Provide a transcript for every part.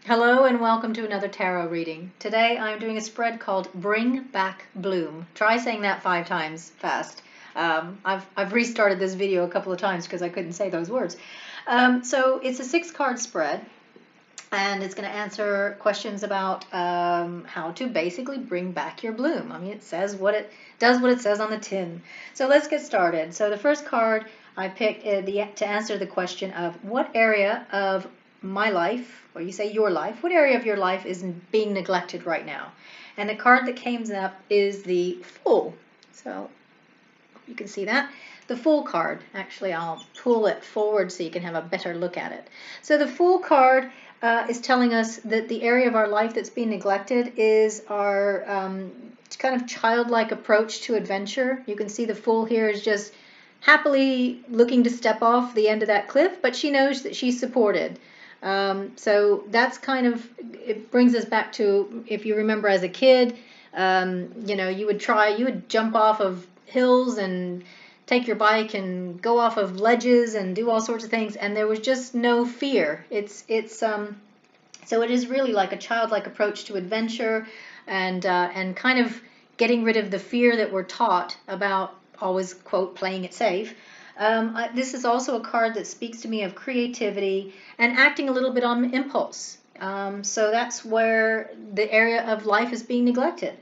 Hello and welcome to another tarot reading. Today I'm doing a spread called Bring Back Bloom. Try saying that 5 times fast. I've restarted this video a couple of times because I couldn't say those words. So it's a 6-card spread, and it's going to answer questions about how to basically bring back your bloom. I mean, it says what it does, what it says on the tin. So let's get started. So the first card I picked to answer the question of what area of my life, or you say your life, what area of your life is being neglected right now? And the card that came up is the Fool. So you can see that. The Fool card, actually I'll pull it forward so you can have a better look at it. So the Fool card is telling us that the area of our life that's being neglected is our kind of childlike approach to adventure. You can see the Fool here is just happily looking to step off the end of that cliff, but she knows that she's supported. So that's kind of, it brings us back to, if you remember as a kid, you would jump off of hills and take your bike and go off of ledges and do all sorts of things, and there was just no fear. So it is really like a childlike approach to adventure, and kind of getting rid of the fear that we're taught about always, quote, playing it safe. This is also a card that speaks to me of creativity and acting a little bit on impulse. So that's where the area of life is being neglected.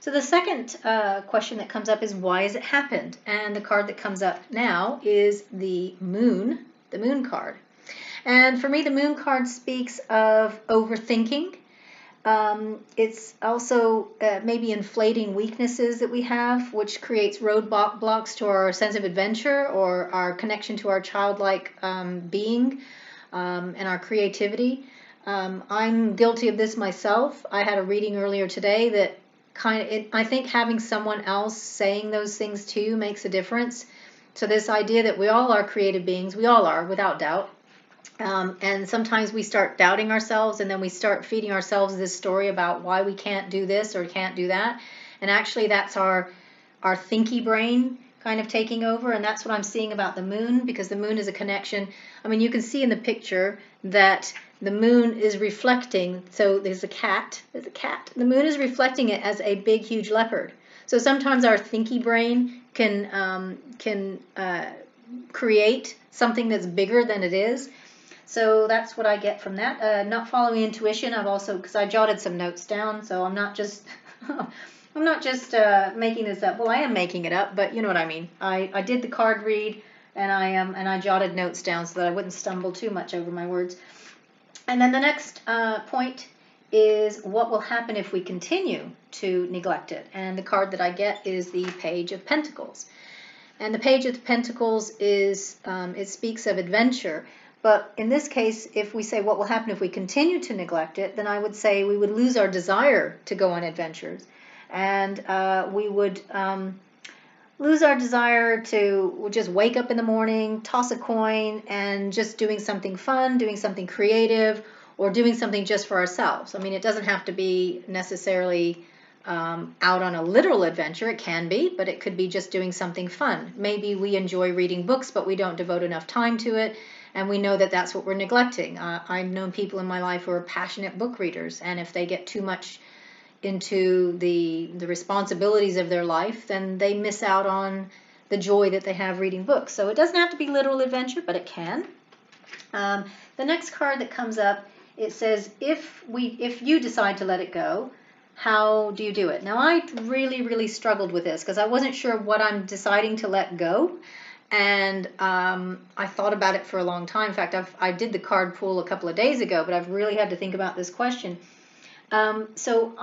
So the second question that comes up is, why has it happened? And the card that comes up now is the Moon card. And for me, the Moon card speaks of overthinking. It's also maybe inflating weaknesses that we have, which creates roadblocks to our sense of adventure or our connection to our childlike being and our creativity. I'm guilty of this myself. I had a reading earlier today that I think having someone else saying those things to you makes a difference. So this idea that we all are creative beings, we all are, without doubt. And sometimes we start doubting ourselves, and then we start feeding ourselves this story about why we can't do this or can't do that. And actually that's our thinky brain kind of taking over, and that's what I'm seeing about the Moon, because the Moon is a connection. I mean, you can see in the picture that the Moon is reflecting, so there's a cat. The Moon is reflecting it as a big, huge leopard. So sometimes our thinky brain can create something that's bigger than it is. So that's what I get from that. Not following intuition. I've also, because I jotted some notes down, so I'm not just making this up. Well, I am making it up, but you know what I mean. I did the card read, and I jotted notes down so that I wouldn't stumble too much over my words. And then the next point is, what will happen if we continue to neglect it? And the card that I get is the Page of Pentacles. And the Page of Pentacles is, it speaks of adventure. But in this case, if we say what will happen if we continue to neglect it, then I would say we would lose our desire to go on adventures. And we would lose our desire to just wake up in the morning, toss a coin, and just doing something fun, doing something creative, or doing something just for ourselves. I mean, it doesn't have to be necessarily out on a literal adventure. It can be, but it could be just doing something fun. Maybe we enjoy reading books, but we don't devote enough time to it, and we know that that's what we're neglecting. I've known people in my life who are passionate book readers, and if they get too much into the responsibilities of their life, then they miss out on the joy that they have reading books. So it doesn't have to be literal adventure, but it can. The next card that comes up, it says, if you decide to let it go, how do you do it? Now, I really struggled with this because I wasn't sure what I'm deciding to let go. And I thought about it for a long time. In fact, I did the card pull a couple of days ago, but I've really had to think about this question. So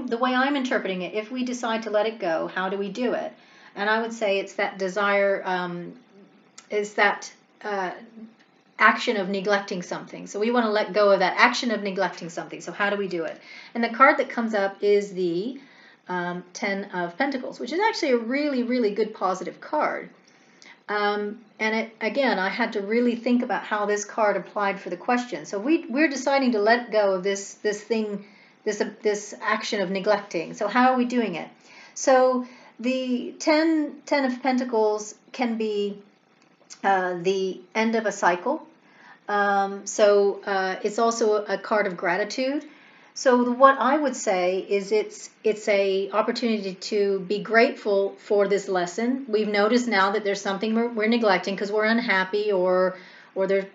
the way I'm interpreting it, if we decide to let it go, how do we do it? And I would say it's that desire, is that action of neglecting something. So we want to let go of that action of neglecting something. So how do we do it? And the card that comes up is the Ten of Pentacles, which is actually a really good positive card. And again, I had to really think about how this card applied for the question. So we're deciding to let go of this action of neglecting. So how are we doing it? So the Ten of Pentacles can be the end of a cycle. It's also a card of gratitude. So what I would say is it's a opportunity to be grateful for this lesson. We've noticed now that there's something we're neglecting because we're unhappy or there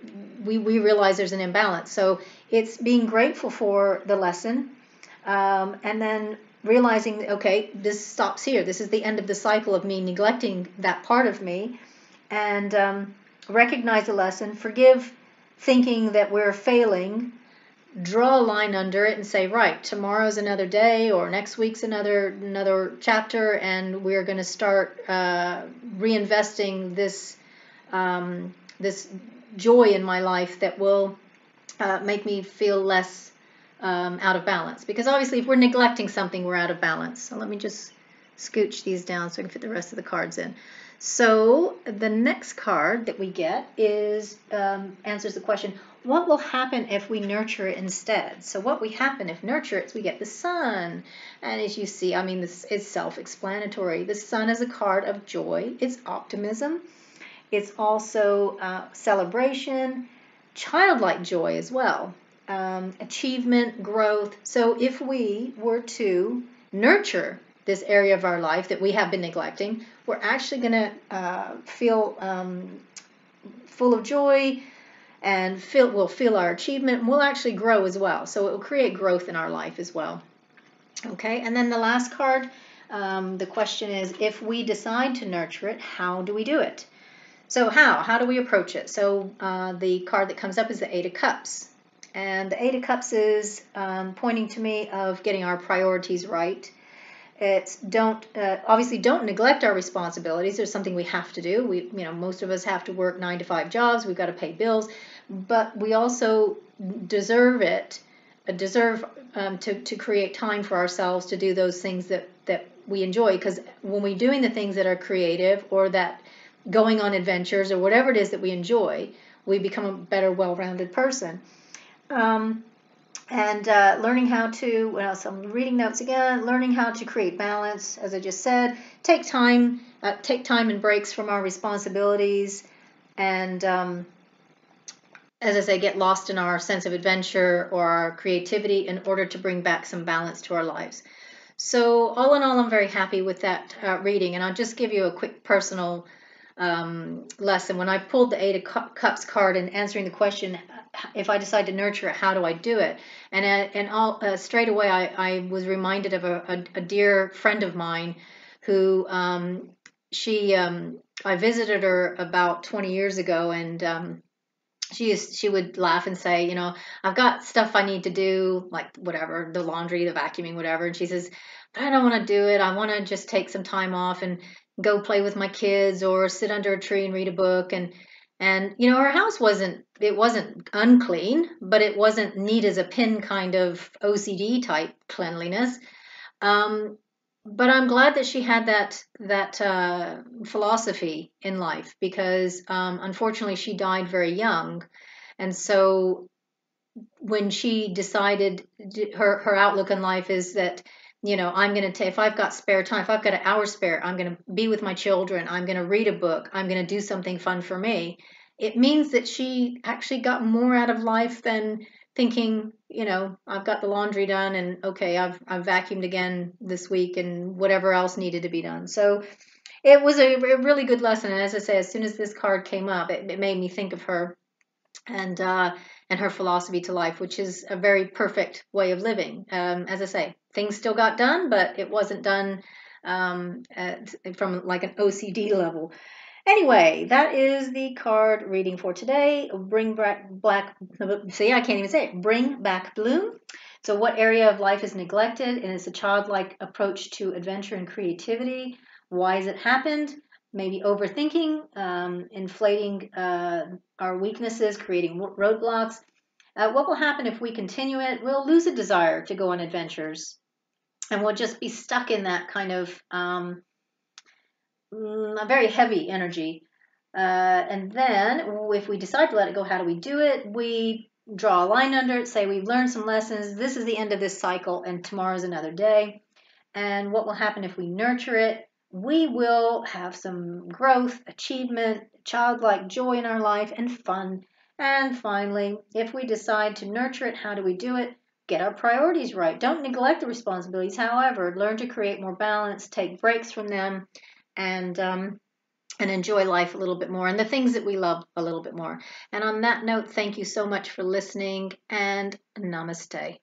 we realize there's an imbalance. So it's being grateful for the lesson, and then realizing, okay, this stops here. This is the end of the cycle of me neglecting that part of me, and recognize the lesson, forgive thinking that we're failing, draw a line under it and say, right, tomorrow's another day or next week's another chapter, and we're going to start reinvesting this joy in my life that will make me feel less out of balance. Because obviously if we're neglecting something, we're out of balance. So let me just scooch these down so I can fit the rest of the cards in. So the next card that we get is answers the question, what will happen if we nurture it instead? So what we happen if nurture it is we get the sun. And as you see, I mean, this is self-explanatory. The sun is a card of joy. It's optimism. It's also celebration, childlike joy as well, achievement, growth. So if we were to nurture this area of our life that we have been neglecting, we're actually going to feel full of joy, and we'll feel our achievement, and we'll actually grow as well. So it will create growth in our life as well. Okay, and then the last card, the question is, if we decide to nurture it, how do we do it? So how do we approach it? So the card that comes up is the Eight of Cups. And the Eight of Cups is pointing to me of getting our priorities right. It's obviously don't neglect our responsibilities. There's something we have to do. Most of us have to work 9 to 5 jobs. We've got to pay bills, but we also deserve to create time for ourselves to do those things that we enjoy. Because when we're doing the things that are creative, or that going on adventures, or whatever it is that we enjoy, we become a better, well-rounded person. Learning how to, some reading notes again, learning how to create balance, as I just said, take time and breaks from our responsibilities, and as I say, get lost in our sense of adventure or our creativity in order to bring back some balance to our lives. So all in all, I'm very happy with that reading, and I'll just give you a quick personal lesson. When I pulled the Eight of Cups card and answering the question, if I decide to nurture it, how do I do it? And straight away I was reminded of a dear friend of mine who I visited her about 20 years ago, and she would laugh and say, I've got stuff I need to do, like whatever, the laundry, the vacuuming, whatever. And she says, but I don't want to do it. I want to just take some time off and go play with my kids or sit under a tree and read a book. And her house wasn't unclean, but it wasn't neat as a pin kind of OCD type cleanliness. But I'm glad that she had that philosophy in life, because unfortunately she died very young, and so when she decided, her outlook in life is that I'm going to take, if I've got spare time, if I've got an hour spare, I'm going to be with my children, I'm going to read a book, I'm going to do something fun for me. It means that she actually got more out of life than thinking, I've got the laundry done, and okay, I've vacuumed again this week, and whatever else needed to be done. So it was a really good lesson. And as I say, as soon as this card came up, it made me think of her and her philosophy to life, which is a very perfect way of living. As I say, things still got done, but it wasn't done from like an OCD level. Anyway, that is the card reading for today. Bring back I can't even say it. Bring back bloom. So what area of life is neglected? And it's a childlike approach to adventure and creativity. Why has it happened? Maybe overthinking, inflating our weaknesses, creating roadblocks. What will happen if we continue it? We'll lose a desire to go on adventures, and we'll just be stuck in that kind of a very heavy energy. And then if we decide to let it go, how do we do it? We draw a line under it, say we've learned some lessons, this is the end of this cycle, and tomorrow's another day. And what will happen if we nurture it? We will have some growth, achievement, childlike joy in our life, and fun. And finally, if we decide to nurture it, how do we do it? Get our priorities right. Don't neglect the responsibilities. However, learn to create more balance, take breaks from them, and enjoy life a little bit more and the things that we love a little bit more. And on that note, thank you so much for listening, and namaste.